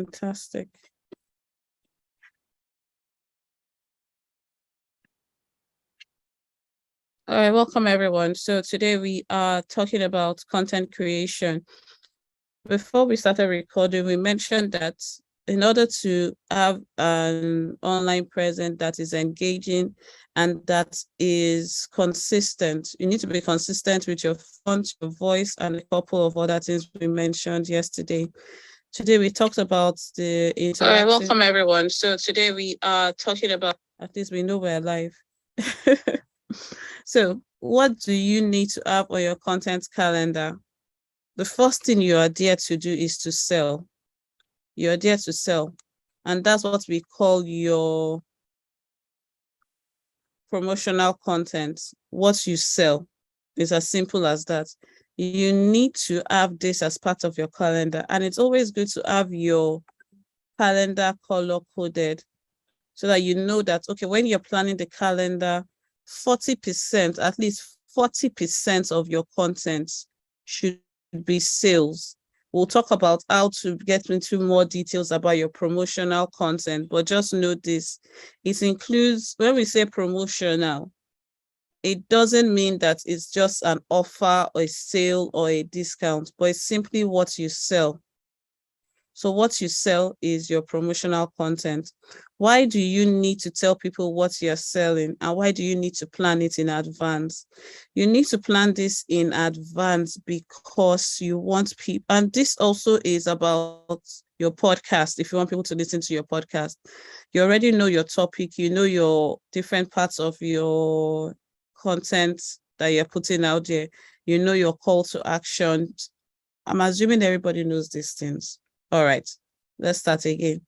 Fantastic. All right, welcome everyone. So today we are talking about content creation. Before we started recording, we mentioned that in order to have an online presence that is engaging and that is consistent, you need to be consistent with your font, your voice, and a couple of other things we mentioned yesterday. Today we talked about the interactive. All right, welcome everyone. So today we are talking about, at least we know we're live. So what do you need to have on your content calendar? The first thing you are there to do is to sell. You're there to sell. And that's what we call your promotional content. What you sell is as simple as that. You need to have this as part of your calendar. And it's always good to have your calendar color coded so that you know that, okay, when you're planning the calendar, 40%, at least 40% of your content should be sales. We'll talk about how to get into more details about your promotional content, but just know this, it includes, when we say promotional, it doesn't mean that it's just an offer or a sale or a discount, but it's simply what you sell. So what you sell is your promotional content. Why do you need to tell people what you're selling, and why do you need to plan it in advance? You need to plan this in advance because you want people, and this also is about your podcast. If you want people to listen to your podcast, you already know your topic, you know your different parts of your content that you're putting out there, you know your call to action. I'm assuming everybody knows these things. All right, let's start again.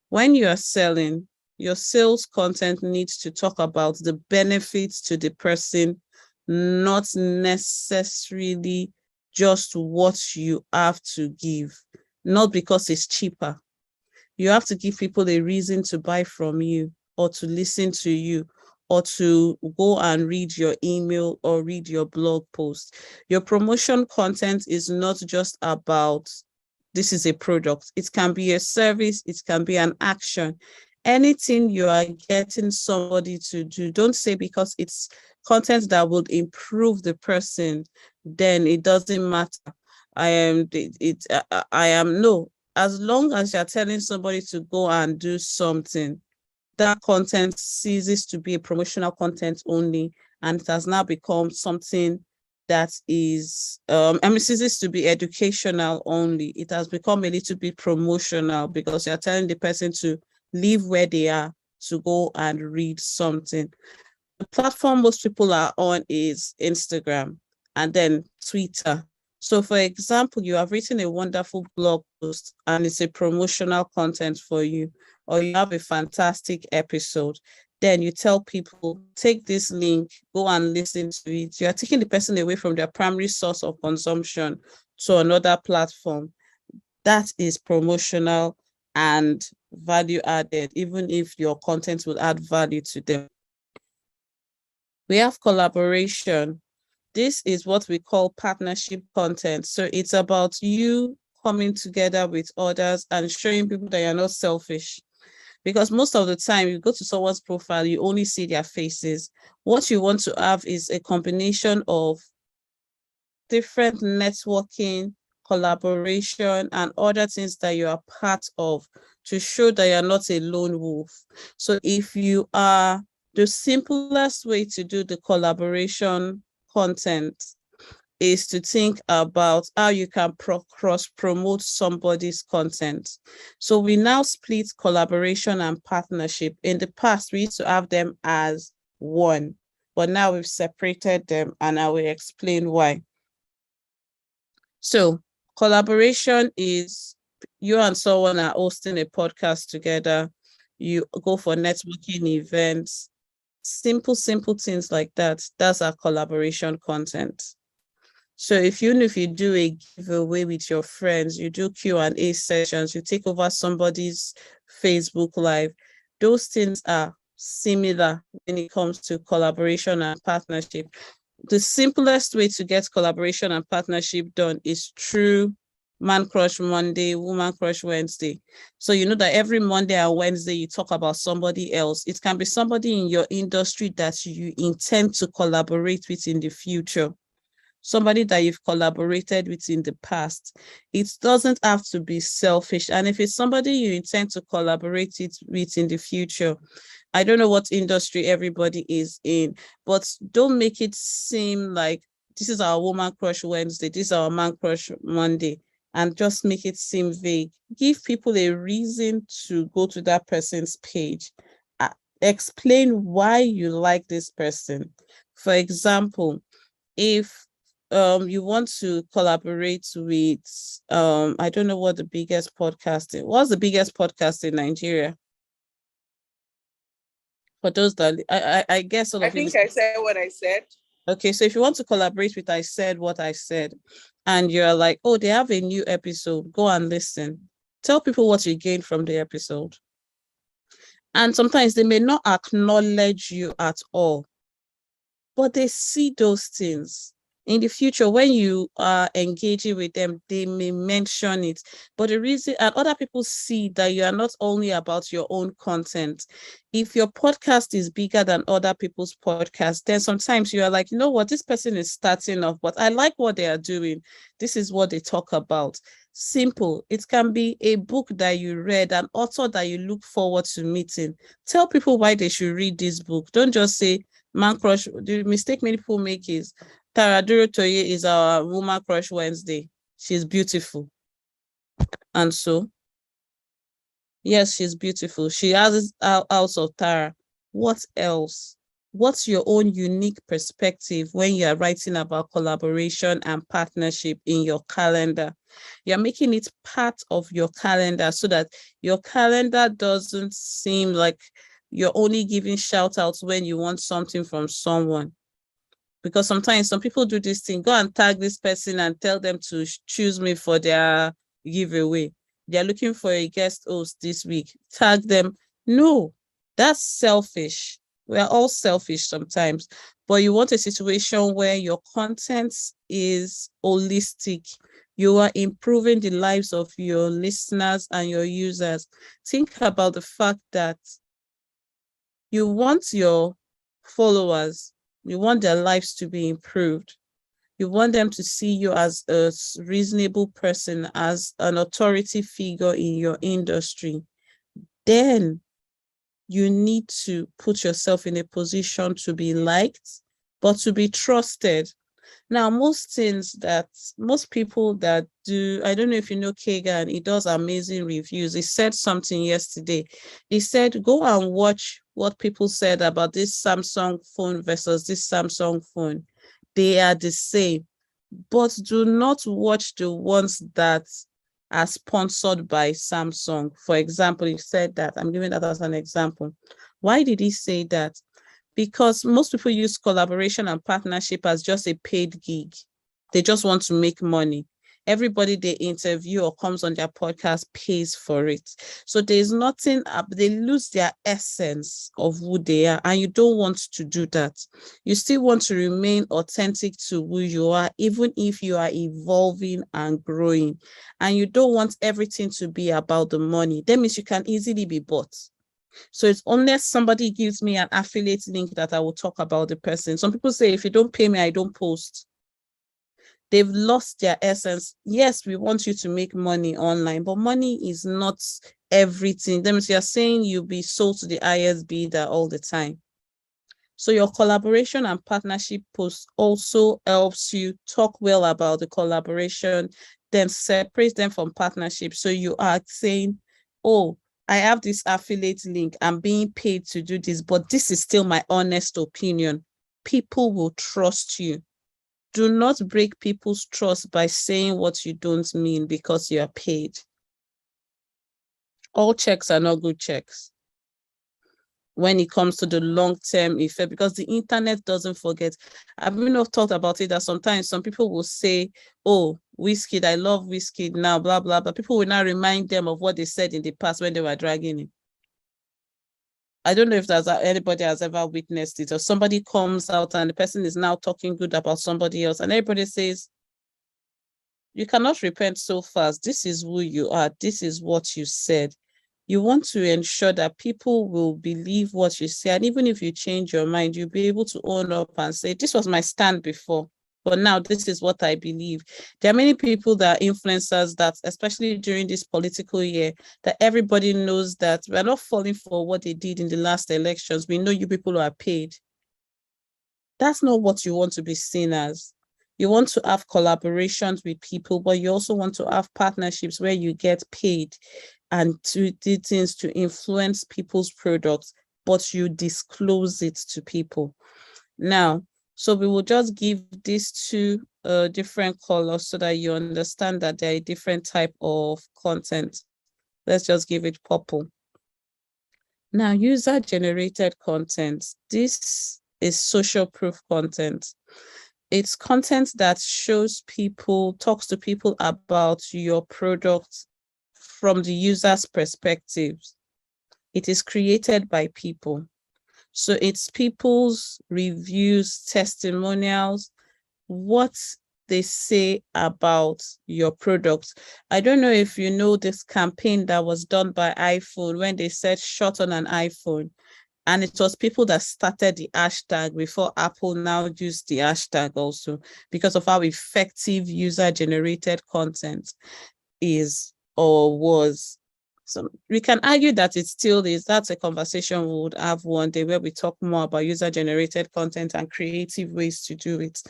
When you are selling, your sales content needs to talk about the benefits to the person, not necessarily just what you have to give, not because it's cheaper. You have to give people a reason to buy from you or to listen to you or to go and read your email or read your blog post. Your promotion content is not just about this is a product. It can be a service. It can be an action. Anything you are getting somebody to do, don't say because it's content that would improve the person, then it doesn't matter. No. As long as you're telling somebody to go and do something, that content ceases to be a promotional content only, and it has now become something that is, ceases to be educational only. It has become a little bit promotional because you're telling the person to leave where they are to go and read something. The platform most people are on is Instagram and then Twitter. So for example, you have written a wonderful blog post and it's a promotional content for you, or you have a fantastic episode. Then you tell people, take this link, go and listen to it. You're taking the person away from their primary source of consumption to another platform. That is promotional and value added, even if your content will add value to them. We have collaboration. This is what we call partnership content. So it's about you coming together with others and showing people that you're not selfish. Because most of the time you go to someone's profile, you only see their faces. What you want to have is a combination of different networking, collaboration, and other things that you are part of to show that you're not a lone wolf. So if you are, the simplest way to do the collaboration content is to think about how you can cross-promote somebody's content. So we now split collaboration and partnership. In the past, we used to have them as one, but now we've separated them and I will explain why. So collaboration is you and someone are hosting a podcast together. You go for networking events, simple things like that. That's our collaboration content. So if you do a giveaway with your friends, you do Q&A sessions, you take over somebody's Facebook Live, those things are similar when it comes to collaboration and partnership. The simplest way to get collaboration and partnership done is through Man Crush Monday, Woman Crush Wednesday. So you know that every Monday and Wednesday you talk about somebody else. It can be somebody in your industry that you intend to collaborate with in the future, somebody that you've collaborated with in the past. It doesn't have to be selfish. And if it's somebody you intend to collaborate with in the future, I don't know what industry everybody is in, but don't make it seem like this is our Woman Crush Wednesday, this is our Man Crush Monday, and just make it seem vague. Give people a reason to go to that person's page. Explain why you like this person. For example, if you want to collaborate with I don't know what the biggest podcast is. What's the biggest podcast in Nigeria? For those that I guess all of you. I think I said what I said. Okay, so if you want to collaborate with I Said What I Said, and you're like, oh, they have a new episode, go and listen. Tell people what you gained from the episode. And sometimes they may not acknowledge you at all, but they see those things. In the future, when you are engaging with them, they may mention it. But the reason, and other people see that you are not only about your own content. If your podcast is bigger than other people's podcasts, then sometimes you are like, you know what, this person is starting off, but I like what they are doing. This is what they talk about. Simple. It can be a book that you read, an author that you look forward to meeting. Tell people why they should read this book. Don't just say, Man Crush. The mistake many people make is Tara Durotoye is our Woman Crush Wednesday. She's beautiful. And so, yes, she's beautiful. She has out of Tara. What else? What's your own unique perspective when you are writing about collaboration and partnership in your calendar? You're making it part of your calendar so that your calendar doesn't seem like you're only giving shout outs when you want something from someone. Because sometimes some people do this thing, go and tag this person and tell them to choose me for their giveaway. They're looking for a guest host this week. Tag them. No, that's selfish. We're all selfish sometimes, but you want a situation where your content is holistic. You are improving the lives of your listeners and your users. Think about the fact that you want your followers, you want their lives to be improved. You want them to see you as a reasonable person, as an authority figure in your industry. Then you need to put yourself in a position to be liked, but to be trusted. Now, most people that do, I don't know if you know Kagan, he does amazing reviews. He said something yesterday. He said, go and watch what people said about this Samsung phone versus this Samsung phone. They are the same, but do not watch the ones that are sponsored by Samsung. For example, he said that, I'm giving that as an example. Why did he say that? Because most people use collaboration and partnership as just a paid gig. They just want to make money. Everybody they interview or comes on their podcast pays for it. So there's nothing, they lose their essence of who they are, and you don't want to do that. You still want to remain authentic to who you are, even if you are evolving and growing. And you don't want everything to be about the money. That means you can easily be bought. So it's unless somebody gives me an affiliate link that I will talk about the person. Some people say, if you don't pay me, I don't post. They've lost their essence. Yes, we want you to make money online, but money is not everything. That means you're saying you'll be sold to the highest bidder all the time. So your collaboration and partnership post also helps you talk well about the collaboration, then separate them from partnership. So you are saying, oh, I have this affiliate link, I'm being paid to do this, but this is still my honest opinion. People will trust you. Do not break people's trust by saying what you don't mean because you are paid. All checks are not good checks when it comes to the long-term effect, because the internet doesn't forget. I've talked about it that sometimes some people will say, oh, Wizkid, I love Wizkid now, blah, blah, blah. People will now remind them of what they said in the past when they were dragging him. I don't know if anybody has ever witnessed it, or somebody comes out and the person is now talking good about somebody else and everybody says, you cannot repent so fast. This is who you are. This is what you said. You want to ensure that people will believe what you say. And even if you change your mind, you'll be able to own up and say, this was my stand before, but now this is what I believe. There are many people that are influencers that, especially during this political year, that everybody knows that we're not falling for what they did in the last elections. We know you people are paid. That's not what you want to be seen as. You want to have collaborations with people, but you also want to have partnerships where you get paid and to do things to influence people's products, but you disclose it to people. Now, so we will just give these two different colors so that you understand that they're a different type of content. Let's just give it purple. Now, user-generated content. This is social proof content. It's content that shows people, talks to people about your product from the user's perspective. It is created by people. So it's people's reviews, testimonials, what they say about your product. I don't know if you know this campaign that was done by iPhone when they said shot on an iPhone. And it was people that started the hashtag before Apple now used the hashtag also, because of how effective user-generated content is or was. So we can argue that it still is. That's a conversation we would have one day where we talk more about user-generated content and creative ways to do it.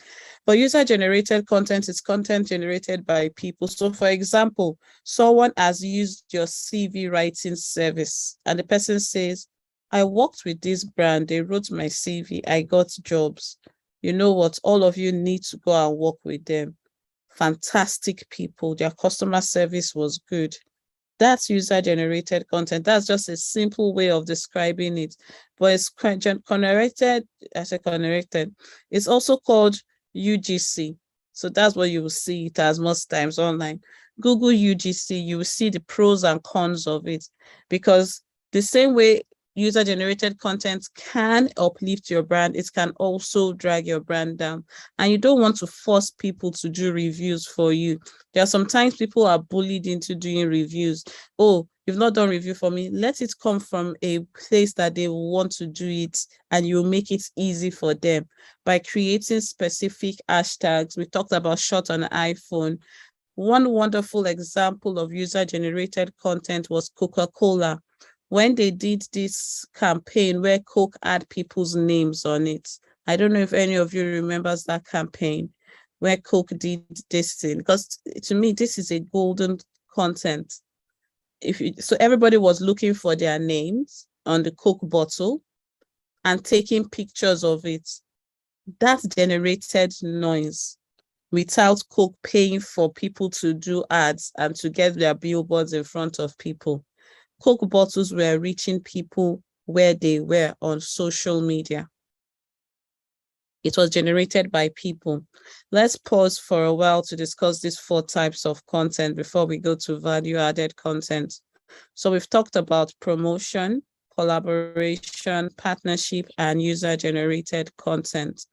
But user-generated content is content generated by people. So for example, someone has used your CV writing service and the person says, I worked with this brand, they wrote my CV, I got jobs. You know what? All of you need to go and work with them. Fantastic people. Their customer service was good. That's user-generated content. That's just a simple way of describing it. But it's generated, it's also called UGC. So that's what you will see it as most times online. Google UGC, you will see the pros and cons of it, because the same way user-generated content can uplift your brand, it can also drag your brand down. And you don't want to force people to do reviews for you. There are sometimes people are bullied into doing reviews. Oh, you've not done review for me. Let it come from a place that they want to do it, and you make it easy for them by creating specific hashtags. We talked about shot on iPhone. One wonderful example of user-generated content was Coca-Cola. When they did this campaign where Coke had people's names on it. I don't know if any of you remembers that campaign where Coke did this thing, because to me, this is a golden content. So everybody was looking for their names on the Coke bottle and taking pictures of it. That generated noise without Coke paying for people to do ads and to get their billboards in front of people. Coke bottles were reaching people where they were on social media. It was generated by people. Let's pause for a while to discuss these 4 types of content before we go to value-added content. So we've talked about promotion, collaboration, partnership, and user-generated content.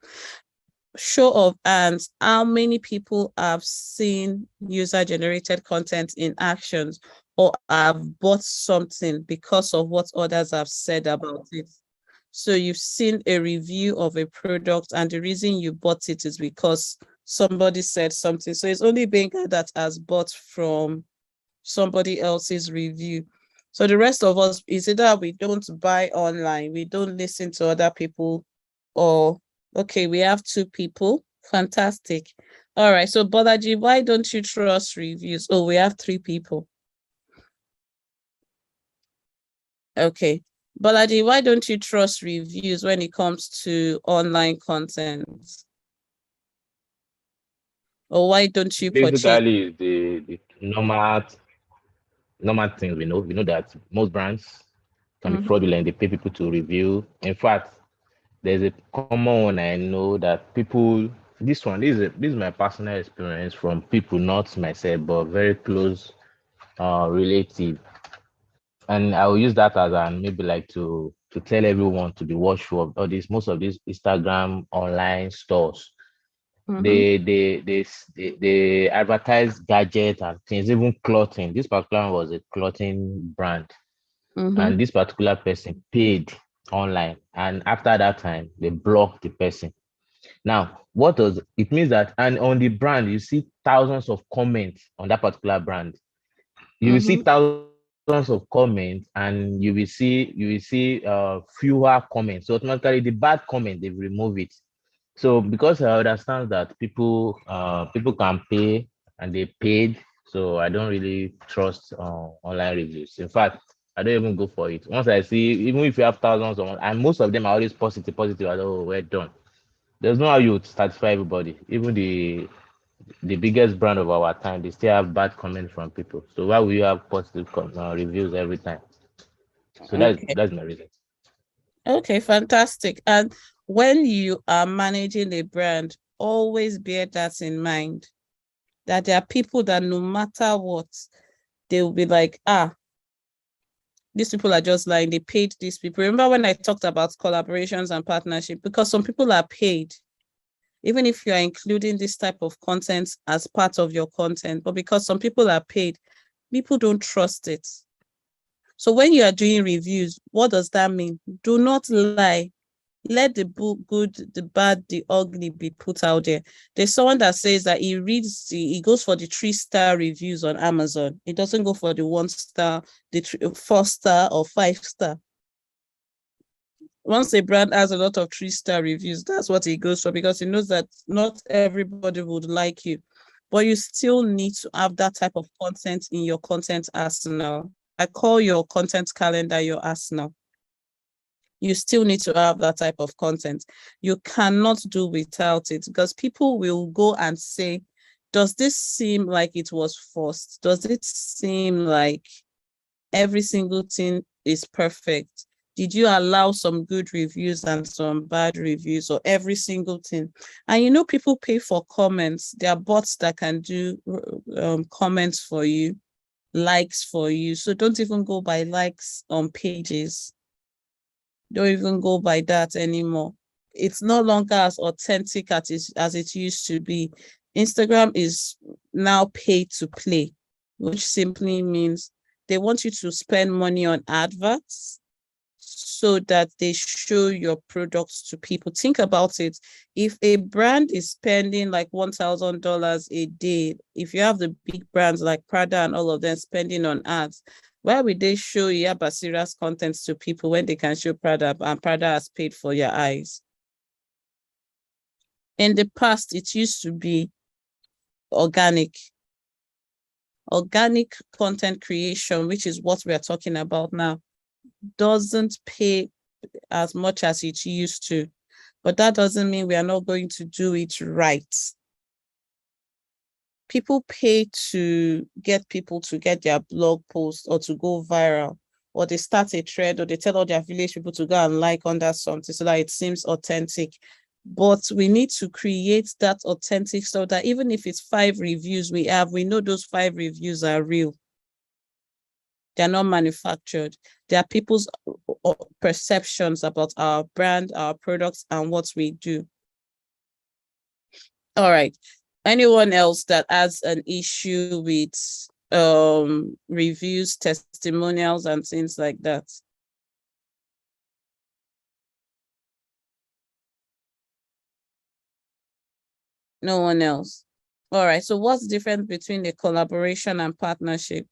Show of hands, how many people have seen user-generated content in actions or have bought something because of what others have said about it? So you've seen a review of a product and the reason you bought it is because somebody said something. So it's only Benga that has bought from somebody else's review. So the rest of us, is either we don't buy online, we don't listen to other people, or okay, we have 2 people. Fantastic. All right. So Bolaji, why don't you trust reviews? Oh, we have 3 people. Okay. Bolaji, why don't you trust reviews when it comes to online content? Or why don't you purchase? Basically, the normal things we know. We know that most brands can be fraudulent. They pay people to review. In fact, there's a common one I know that people. This is my personal experience from people, not myself, but very close relative. And I will use that as an maybe like to tell everyone to be watchful of all this. Most of these Instagram online stores, They advertise gadgets and things, even clothing. This particular one was a clothing brand, and this particular person paid online, and after that time they blocked the person. Now, what does it means that, and on the brand, you see thousands of comments on that particular brand. You will see thousands of comments, and you will see fewer comments. So automatically, the bad comment they remove it. So because I understand that people can pay and they paid, so I don't really trust online reviews. In fact, I don't even go for it. Once I see, even if you have thousands of, and most of them are always positive, positive. I know, we're done. There's no how you would satisfy everybody. Even the biggest brand of our time, they still have bad comments from people. So why will you have positive reviews every time? So that's Okay. that's my reason. Okay, fantastic. And when you are managing a brand, always bear that in mind, that there are people that no matter what, they will be like, these people are just lying. They paid these people. Remember when I talked about collaborations and partnership? Because some people are paid, even if you are including this type of content as part of your content, but because some people are paid, people don't trust it. So when you are doing reviews, what does that mean? Do not lie. Let the good, the bad, the ugly be put out there. There's someone that says that he goes for the 3-star reviews on Amazon. He doesn't go for the 1-star, the 4-star or 5-star. Once a brand has a lot of 3-star reviews, that's what he goes for, because he knows that not everybody would like you, but you still need to have that type of content in your content arsenal. I call your content calendar your arsenal. You still need to have that type of content. You cannot do without it, because people will go and say, does this seem like it was forced? Does it seem like every single thing is perfect? Did you allow some good reviews and some bad reviews, or every single thing? And people pay for comments. There are bots that can do comments for you, likes for you. So don't even go by likes on pages. Don't even go by that anymore. It's no longer as authentic as it used to be. Instagram is now pay to play, which simply means they want you to spend money on adverts so that they show your products to people. Think about it. If a brand is spending like $1,000 a day, if you have the big brands like Prada and all of them spending on ads, why would they show Yaba serious content to people when they can show Prada, and Prada has paid for your eyes? In the past, it used to be organic content creation, which is what we are talking about now, doesn't pay as much as it used to, but that doesn't mean we are not going to do it right. People pay to get people to get their blog post or to go viral, or they start a thread, or they tell all their village people to go and like under something so that it seems authentic. But we need to create that authentic so that even if it's 5 reviews we know those 5 reviews are real. They're not manufactured. They are people's perceptions about our brand, our products, and what we do. All right. Anyone else that has an issue with reviews, testimonials, and things like that? No one else. All right. So what's the difference between a collaboration and partnership?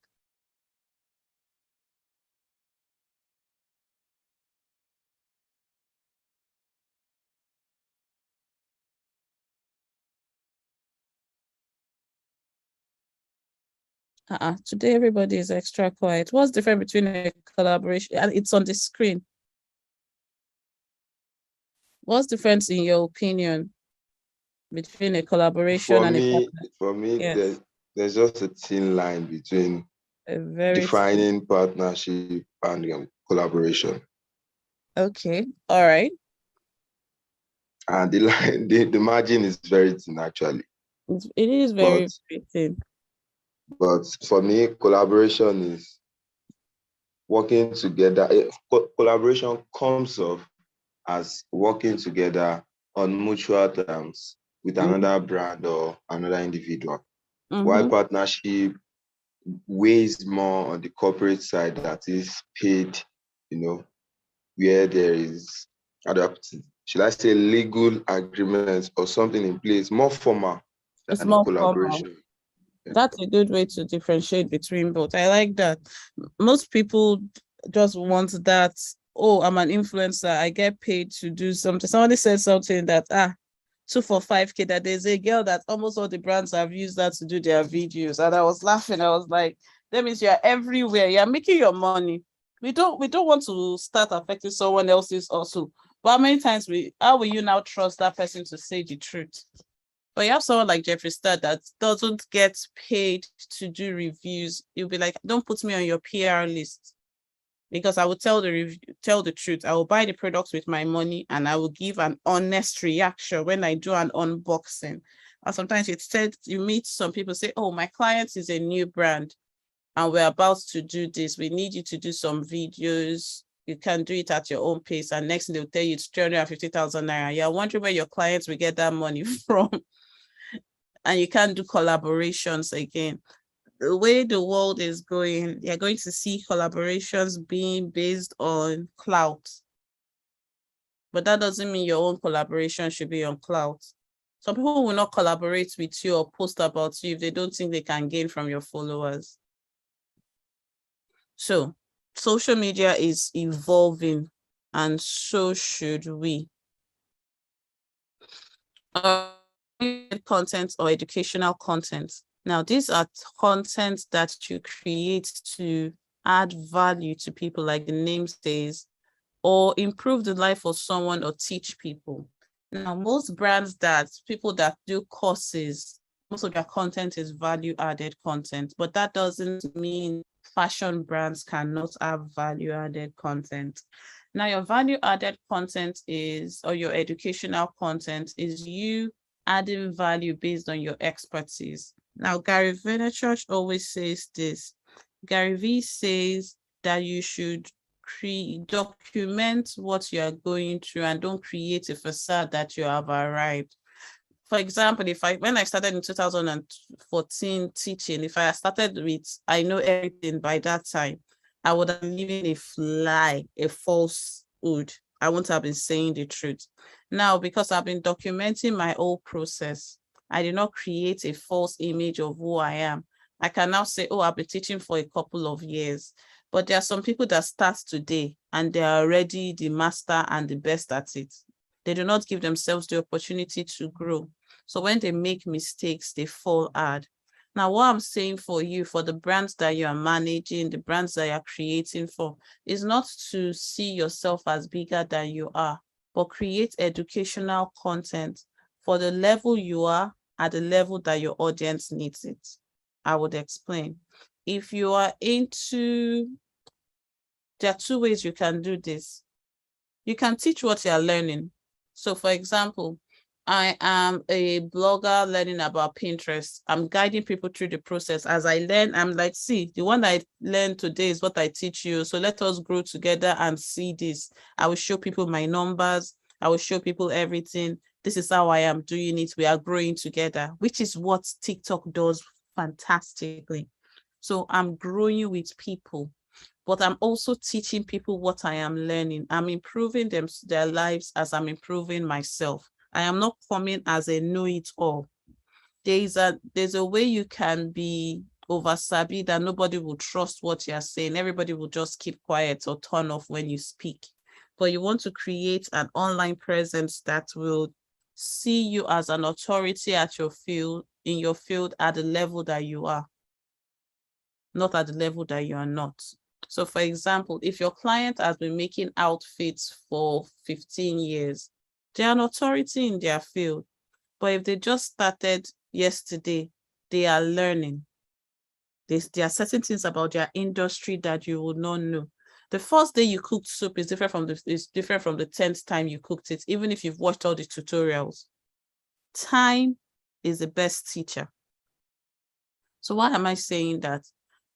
Today everybody is extra quiet. What's the difference between a collaboration? And it's on the screen. What's the difference in your opinion between a collaboration and a partnership? For me, Yes. there's just a thin line between defining partnership and collaboration. Okay, all right. And the line, the margin is very thin, actually. It is very thin. But for me, collaboration is working together. Collaboration comes off as working together on mutual terms with another brand or another individual. Why partnership weighs more on the corporate side, that is paid, where there is, should I say, legal agreements or something in place, more formal it's than more collaboration. formal. That's a good way to differentiate between both. I like that. Most people just want that, oh, I'm an influencer, I get paid to do something. Somebody said something that 2 for 5K, that there's a girl that almost all the brands have used that to do their videos. And I was laughing. I was like, that means you're everywhere. You're making your money. We don't want to start affecting someone else's also. But how many times how will you now trust that person to say the truth? But you have someone like Jeffree Star that doesn't get paid to do reviews. You'll be like, don't put me on your PR list, because I will tell the truth. I will buy the products with my money, and I will give an honest reaction when I do an unboxing. And sometimes you meet some people say, oh, my client is a new brand and we're about to do this. We need you to do some videos. You can do it at your own pace. And next thing they'll tell you it's 350,000 naira. You're wondering where your clients will get that money from. And you can't do collaborations again. The way the world is going, you're going to see collaborations being based on clout. But that doesn't mean your own collaboration should be on clout. Some people will not collaborate with you or post about you if they don't think they can gain from your followers. So social media is evolving, and so should we. Content or educational content. Now, these are content that you create to add value to people, like the name says, or improve the life of someone or teach people. Now, most brands people that do courses, most of their content is value-added content, but that doesn't mean fashion brands cannot have value-added content. Now, your value-added content or your educational content is you adding value based on your expertise. Now, Gary Vaynerchuk always says this. Gary V says that you should document what you are going through and don't create a facade that you have arrived. For example, when I started in 2014 teaching, if I started with I know everything by that time, I would have been living a falsehood. I wouldn't have been saying the truth. Now, because I've been documenting my whole process, I did not create a false image of who I am. I can now say, oh, I've been teaching for a couple of years. But there are some people that start today and they are already the master and the best at it. They do not give themselves the opportunity to grow. So when they make mistakes, they fall hard. Now, what I'm saying for you, for the brands that you are managing, the brands that you're creating for, is not to see yourself as bigger than you are, but create educational content for the level you are at the level that your audience needs it. I would explain. If you are there are 2 ways you can do this. You can teach what you are learning. So for example, I am a blogger learning about Pinterest. I'm guiding people through the process. As I learn, I'm like, see, the one I learned today is what I teach you. So let us grow together and see this. I will show people my numbers. I will show people everything. This is how I am doing it. We are growing together, which is what TikTok does fantastically. So I'm growing with people, but I'm also teaching people what I am learning. I'm improving their lives as I'm improving myself. I am not coming as a know-it-all. There's a way you can be over-sabi that nobody will trust what you're saying. Everybody will just keep quiet or turn off when you speak. But you want to create an online presence that will see you as an authority at in your field at the level that you are, not at the level that you are not. So for example, if your client has been making outfits for 15 years, they are an authority in their field. But if they just started yesterday, they are learning. There are certain things about their industry that you would not know. The first day you cooked soup is different from the 10th time you cooked it, even if you've watched all the tutorials. Time is the best teacher. So why am I saying that?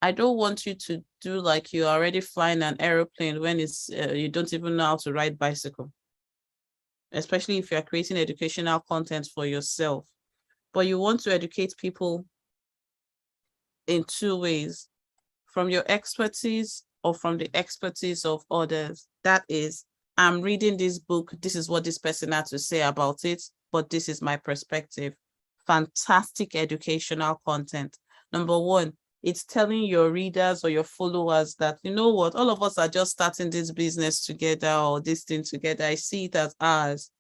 I don't want you to do like you're already flying an airplane when you don't even know how to ride bicycle. especially if you're creating educational content for yourself. But you want to educate people in two ways, from your expertise or from the expertise of others. That is, I'm reading this book, this is what this person had to say about it, but this is my perspective. Fantastic educational content. Number one, it's telling your readers or your followers that, you know what, all of us are just starting this business together or this thing together. I see it as ours.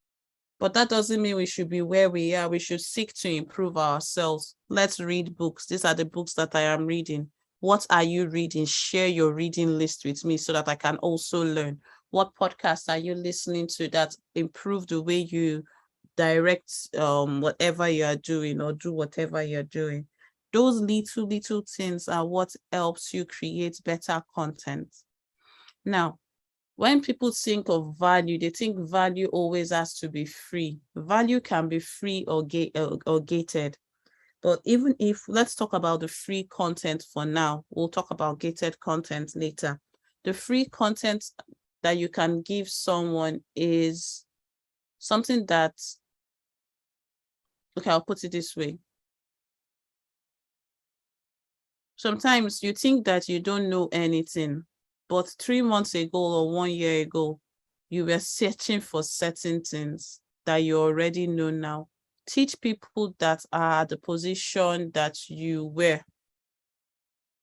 But that doesn't mean we should be where we are. We should seek to improve ourselves. Let's read books. These are the books that I am reading. What are you reading? Share your reading list with me so that I can also learn. What podcasts are you listening to that improve the way you direct whatever you are doing or do whatever you're doing? Those little things are what helps you create better content. Now, when people think of value, they think value always has to be free. Value can be free or gated. But even if, let's talk about the free content for now. We'll talk about gated content later. The free content that you can give someone is something that, okay, I'll put it this way. Sometimes you think that you don't know anything, but 3 months ago or 1 year ago, you were searching for certain things that you already know now. Teach people that are at the position that you were.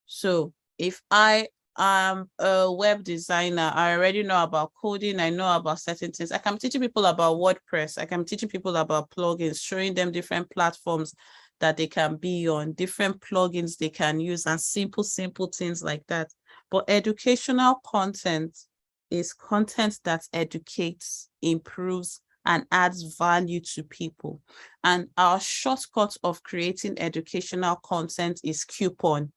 So if I am a web designer, I already know about coding, I know about certain things. I can teach people about WordPress. I can teach people about plugins, showing them different platforms that they can be on, different plugins they can use, and simple things like that. But educational content is content that educates, improves, and adds value to people. And our shortcut of creating educational content is Coupon.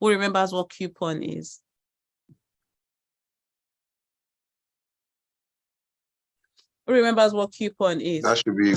Who remembers what Coupon is? Who remembers what Coupon is? That should be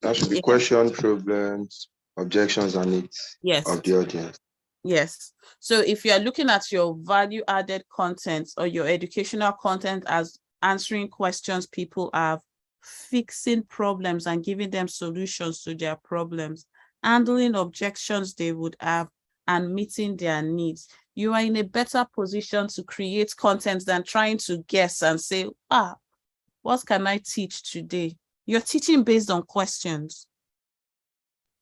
Yeah. question, problems, objections, and needs of the audience. Yes. So if you are looking at your value added content or your educational content as answering questions people have, fixing problems and giving them solutions to their problems, handling objections they would have, and meeting their needs, you are in a better position to create content than trying to guess and say, what can I teach today? You're teaching based on questions.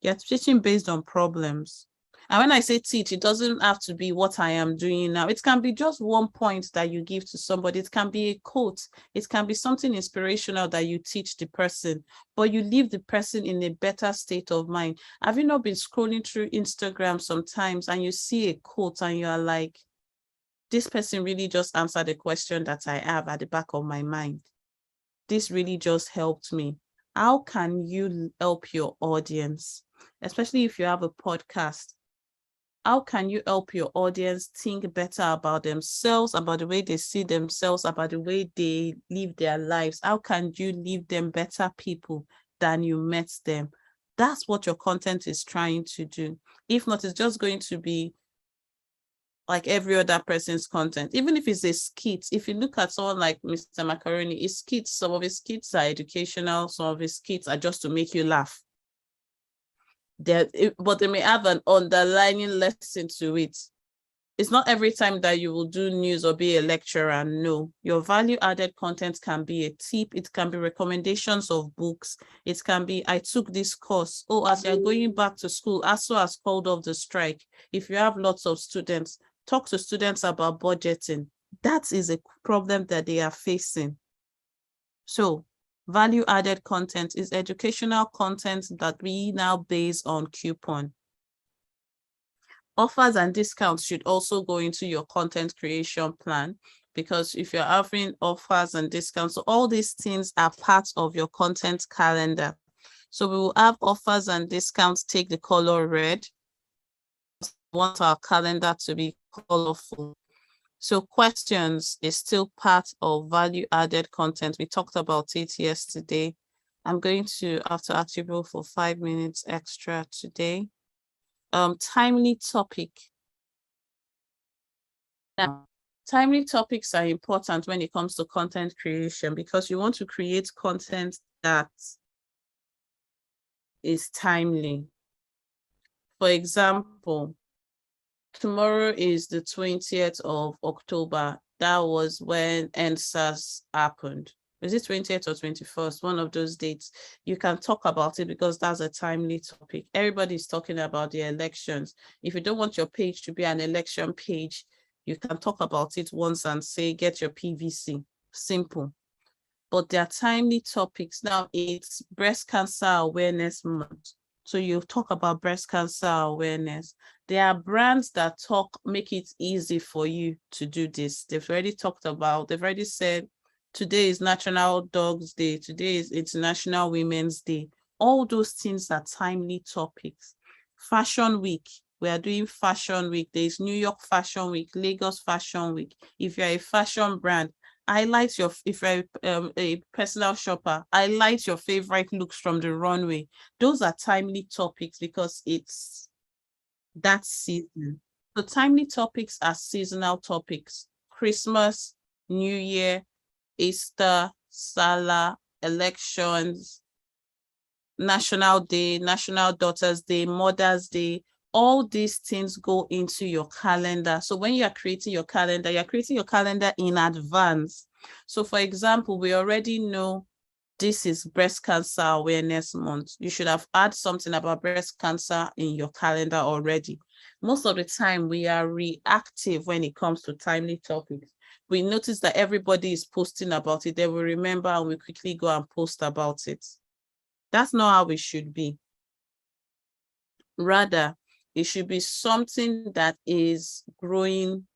You're teaching based on problems. And when I say teach, it doesn't have to be what I am doing now. It can be just one point that you give to somebody. It can be a quote. It can be something inspirational that you teach the person, but you leave the person in a better state of mind. Have you not been scrolling through Instagram sometimes and you see a quote and you're like, this person really just answered the question that I have at the back of my mind. This really just helped me. How can you help your audience, especially if you have a podcast? How can you help your audience think better about themselves, about the way they see themselves, about the way they live their lives? How can you leave them better people than you met them? That's what your content is trying to do. If not, it's just going to be like every other person's content. Even if it's a skit, if you look at someone like Mr. Macaroni, his skits, some of his skits are educational, some of his skits are just to make you laugh. But they may have an underlying lesson to it. It's not every time that you will do news or be a lecturer. No, your value added content can be a tip. It can be recommendations of books. It can be, I took this course. Oh, as you're going back to school, ASU has called off the strike. If you have lots of students, talk to students about budgeting. That is a problem that they are facing. So value added content is educational content that we now base on Coupon. Offers and discounts should also go into your content creation plan, because if you're offering offers and discounts, so all these things are part of your content calendar. So we will have offers and discounts take the color red. We want our calendar to be colorful. So questions is still part of value added content. We talked about it yesterday. I'm going to have to ask you for 5 minutes extra today. Timely topic. Now, Timely topics are important when it comes to content creation because you want to create content that is timely. For example, tomorrow is the 20th of October. That was when EndSARS happened. Is it 20th or 21st? One of those dates. You can talk about it because that's a timely topic. Everybody's talking about the elections. If you don't want your page to be an election page, you can talk about it once and say, get your PVC. Simple. But there are timely topics. Now it's Breast Cancer Awareness Month. So you talk about breast cancer awareness. There are brands that make it easy for you to do this. They've already said, today is National Dogs Day. Today is International Women's Day. All those things are timely topics. Fashion Week. We are doing Fashion Week. There's New York Fashion Week, Lagos Fashion Week. If you're a fashion brand, if you're a personal shopper, highlight your favorite looks from the runway. Those are timely topics because it's that season. So timely topics are seasonal topics. Christmas, New Year, Easter, Salah, elections, National Day, National Daughters Day, Mother's Day. All these things go into your calendar. So when you are creating your calendar, you're creating your calendar in advance. So for example, we already know this is Breast Cancer Awareness Month. You should have had something about breast cancer in your calendar already. Most of the time, we are reactive when it comes to timely topics. We notice that everybody is posting about it. They will remember and we quickly go and post about it. That's not how it should be. Rather, it should be something that is growing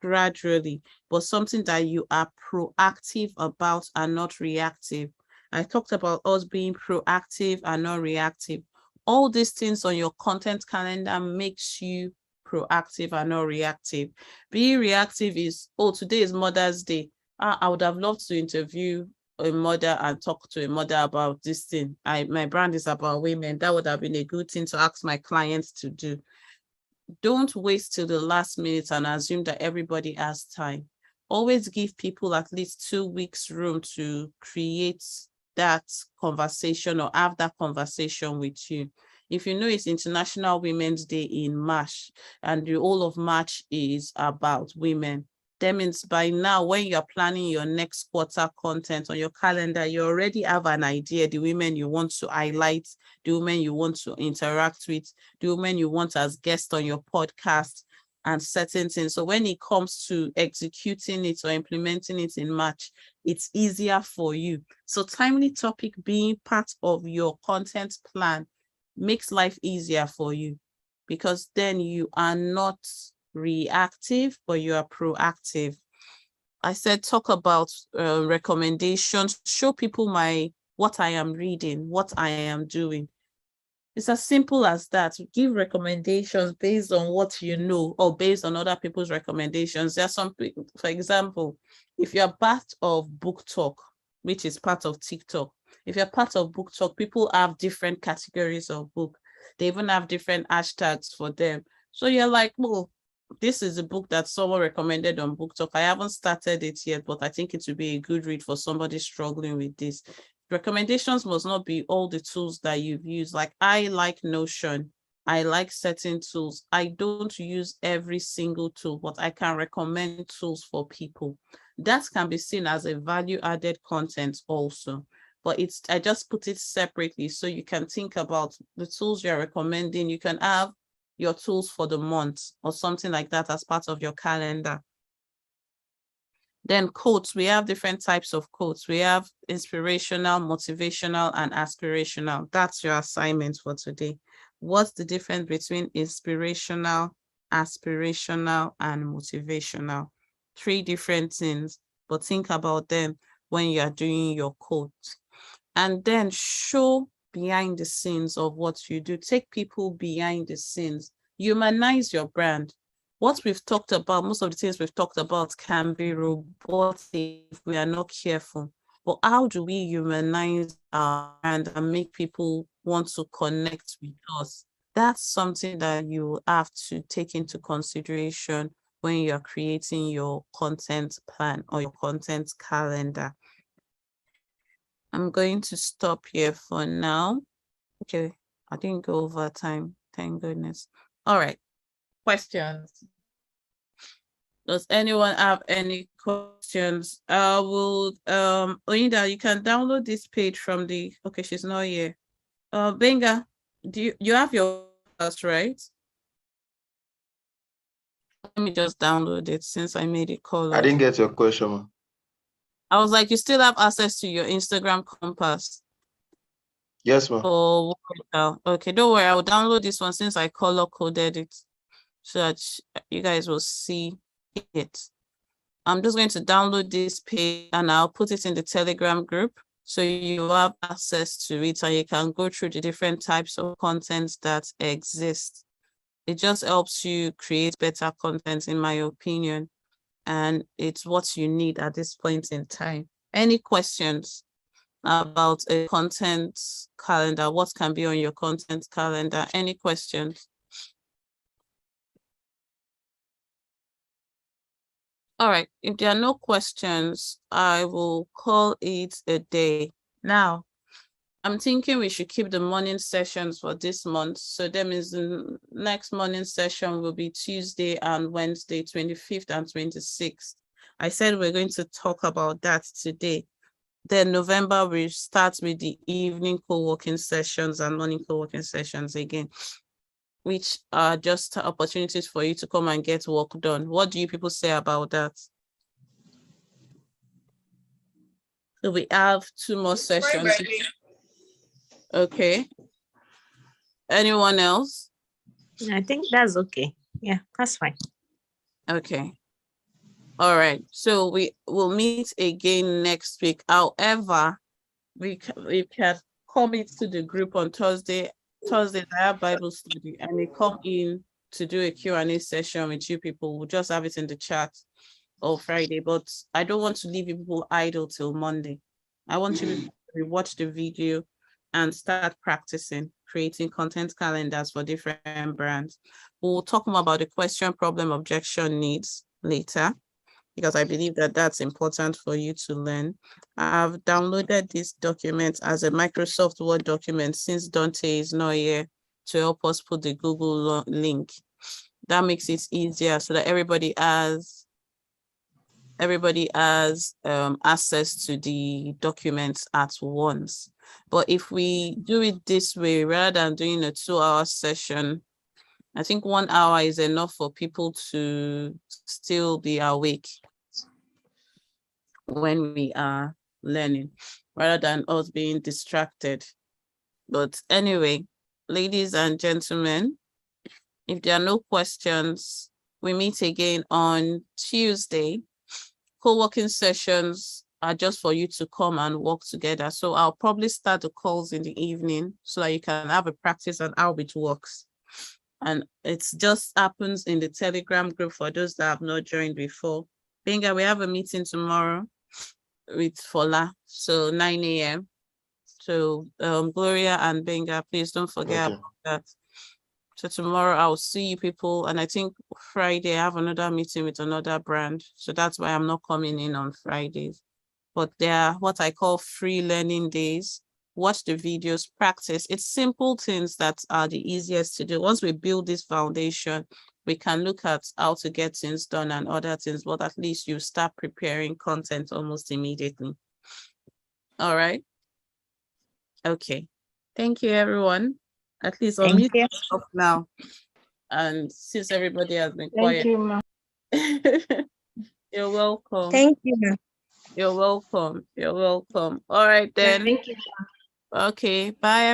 gradually, but something that you are proactive about and not reactive. I talked about us being proactive and not reactive. All these things on your content calendar makes you proactive and not reactive. Being reactive is, oh, today is Mother's Day. I would have loved to interview a mother and talk to a mother about this thing. My brand is about women. That would have been a good thing to ask my clients to do. Don't wait till the last minute and assume that everybody has time. Always give people at least 2 weeks room to create that conversation or have that conversation with you. If you know it's International Women's Day in March and the whole of March is about women, that means by now, when you're planning your next quarter content on your calendar, you already have an idea, the women you want to highlight, the women you want to interact with, the women you want as guests on your podcast and certain things. So when it comes to executing it or implementing it in March, it's easier for you. So timely topic being part of your content plan makes life easier for you because then you are not reactive, but you are proactive. I said, talk about recommendations, show people what I am reading, what I am doing. It's as simple as that. Give recommendations based on what you know or based on other people's recommendations. There are some people, for example, if you're part of BookTok, which is part of TikTok, if you're part of BookTok, people have different categories of book. They even have different hashtags for them. So you're like, well, this is a book that someone recommended on BookTok. I haven't started it yet, but I think it would be a good read for somebody struggling with this. Recommendations must not be all the tools that you've used. Like I like Notion. I like certain tools. I don't use every single tool, but I can recommend tools for people. That can be seen as a value-added content also. But I just put it separately so you can think about the tools you're recommending. You can have your tools for the month or something like that as part of your calendar. Then quotes, we have different types of quotes. We have inspirational, motivational, and aspirational. That's your assignment for today. What's the difference between inspirational, aspirational, and motivational? 3 different things, but think about them when you are doing your quotes. And then show behind the scenes of what you do. Take people behind the scenes. Humanize your brand. What we've talked about, most of the things we've talked about can be robotic if we are not careful. But how do we humanize our brand and make people want to connect with us? That's something that you have to take into consideration when you're creating your content plan or your content calendar. I'm going to stop here for now. Okay, I didn't go over time. Thank goodness. All right. Questions? Does anyone have any questions? I will, Oinda, you can download this page from the, okay, she's not here. Benga, do you have your class, right? Let me just download it since I made it color. I didn't get your question. I was like, you still have access to your Instagram Compass? Yes, ma'am. Oh, okay, don't worry. I will download this one since I color coded it so that you guys will see it. I'm just going to download this page and I'll put it in the Telegram group so you have access to it and you can go through the different types of content that exist. It just helps you create better content, in my opinion, and it's what you need at this point in time. Any questions about a content calendar? What can be on your content calendar? Any questions? All right, if there are no questions, I will call it a day. Now, I'm thinking we should keep the morning sessions for this month. So that means the next morning session will be Tuesday and Wednesday, 25th and 26th. I said we're going to talk about that today. Then November, we start with the evening co-working sessions and morning co-working sessions again, which are just opportunities for you to come and get work done. What do you people say about that? So we have 2 more sessions. Okay. Anyone else? I think that's okay. Yeah, that's fine. Okay. All right. So we will meet again next week. However, we can come into the group on Thursday. Thursday, I have Bible study, and we come in to do a Q&A session with you people. We'll just have it in the chat or Friday, but I don't want to leave you people idle till Monday. I want you to watch the video and start practicing creating content calendars for different brands. We'll talk more about the question, problem, objection, needs later, because I believe that that's important for you to learn. I've downloaded this document as a Microsoft Word document since Dante is not here to help us put the Google link. That makes it easier so that everybody has access to the documents at once. But if we do it this way, rather than doing a 2-hour session, I think 1 hour is enough for people to still be awake when we are learning, rather than us being distracted. But anyway, ladies and gentlemen, if there are no questions, we meet again on Tuesday. Co-working sessions are just for you to come and work together. So I'll probably start the calls in the evening so that you can have a practice on how it works. And it just happens in the Telegram group for those that have not joined before. Benga, we have a meeting tomorrow with Fola, so 9 a.m. So Gloria and Benga, please don't forget about that. So tomorrow I'll see you people, and I think Friday I have another meeting with another brand. So that's why I'm not coming in on Fridays. But they are what I call free learning days. Watch the videos, practice. It's simple things that are the easiest to do. Once we build this foundation, we can look at how to get things done and other things, but at least you start preparing content almost immediately. All right. Okay. Thank you, everyone. At least I'll mute myself now. And since everybody has been quiet. Thank you, ma'am. You're welcome. Thank you, ma'am. You're welcome. You're welcome. All right then. Thank you. Okay. Bye, everyone.